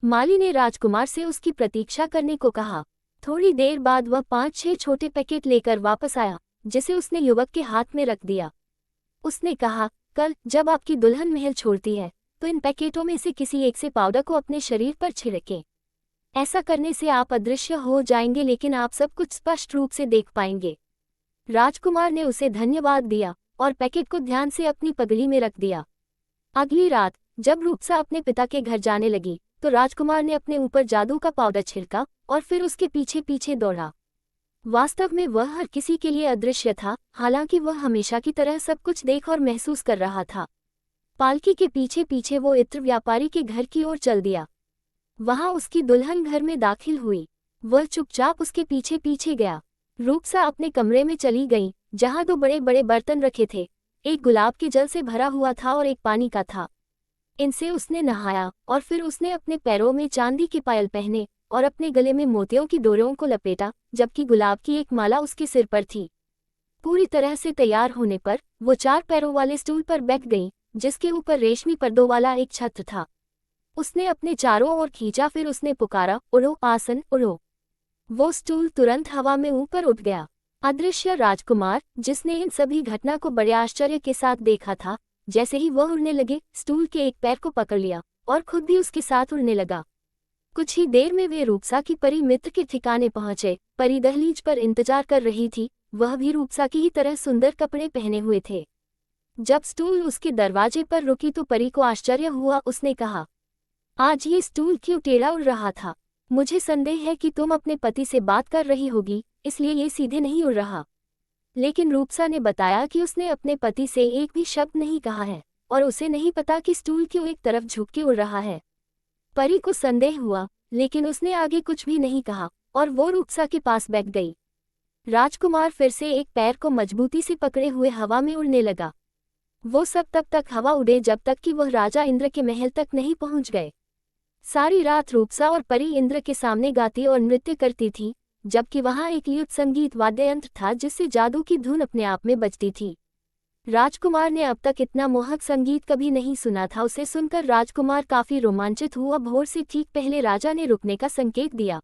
माली ने राजकुमार से उसकी प्रतीक्षा करने को कहा। थोड़ी देर बाद वह 5-6 छोटे पैकेट लेकर वापस आया, जिसे उसने युवक के हाथ में रख दिया। उसने कहा, कल जब आपकी दुल्हन महल छोड़ती है तो इन पैकेटों में से किसी एक से पाउडर को अपने शरीर पर छिड़कें। ऐसा करने से आप अदृश्य हो जाएंगे, लेकिन आप सब कुछ स्पष्ट रूप से देख पाएंगे। राजकुमार ने उसे धन्यवाद दिया और पैकेट को ध्यान से अपनी पगड़ी में रख दिया। अगली रात जब रूपसा अपने पिता के घर जाने लगी तो राजकुमार ने अपने ऊपर जादू का पाउडर छिड़का और फिर उसके पीछे पीछे दौड़ा। वास्तव में वह हर किसी के लिए अदृश्य था, हालांकि वह हमेशा की तरह सब कुछ देख और महसूस कर रहा था। पालकी के पीछे पीछे वो इत्र व्यापारी के घर की ओर चल दिया। वहां उसकी दुल्हन घर में दाखिल हुई। वह चुपचाप उसके पीछे पीछे गया। रूपसा अपने कमरे में चली गई, जहां 2 बड़े बड़े बर्तन रखे थे। एक गुलाब के जल से भरा हुआ था और एक पानी का था। इनसे उसने नहाया और फिर उसने अपने पैरों में चांदी के पायल पहने और अपने गले में मोतियों की डोरियों को लपेटा, जबकि गुलाब की एक माला उसके सिर पर थी। पूरी तरह से तैयार होने पर वो 4 पैरों वाले स्टूल पर बैठ गई, जिसके ऊपर रेशमी पर्दों वाला एक छत्र था। उसने अपने चारों ओर खींचा, फिर उसने पुकारा, उड़ो आसन उड़ो। वो स्टूल तुरंत हवा में ऊपर उठ गया। अदृश्य राजकुमार, जिसने इन सभी घटना को बड़े आश्चर्य के साथ देखा था, जैसे ही वह उड़ने लगे स्टूल के एक पैर को पकड़ लिया और खुद भी उसके साथ उड़ने लगा। कुछ ही देर में वे रूपसा की परी मित्र के ठिकाने पहुंचे। परी दहलीज पर इंतजार कर रही थी, वह भी रूपसा की ही तरह सुंदर कपड़े पहने हुए थे। जब स्टूल उसके दरवाजे पर रुकी तो परी को आश्चर्य हुआ। उसने कहा, आज ये स्टूल क्यों टेढ़ा उड़ रहा था? मुझे संदेह है कि तुम अपने पति से बात कर रही होगी, इसलिए ये सीधे नहीं उड़ रहा। लेकिन रूपसा ने बताया कि उसने अपने पति से एक भी शब्द नहीं कहा है और उसे नहीं पता कि स्टूल क्यों एक तरफ झुक के उड़ रहा है। परी को संदेह हुआ, लेकिन उसने आगे कुछ भी नहीं कहा और वो रूपसा के पास बैठ गई। राजकुमार फिर से एक पैर को मजबूती से पकड़े हुए हवा में उड़ने लगा। वो सब तब तक हवा उड़े जब तक कि वह राजा इंद्र के महल तक नहीं पहुंच गए। सारी रात रूपसा और परी इंद्र के सामने गाती और नृत्य करती थी, जबकि वहां एक युद्ध संगीत वाद्य यंत्र था जिससे जादू की धुन अपने आप में बजती थी। राजकुमार ने अब तक इतना मोहक संगीत कभी नहीं सुना था। उसे सुनकर राजकुमार काफी रोमांचित हुआ। भोर से ठीक पहले राजा ने रुकने का संकेत दिया।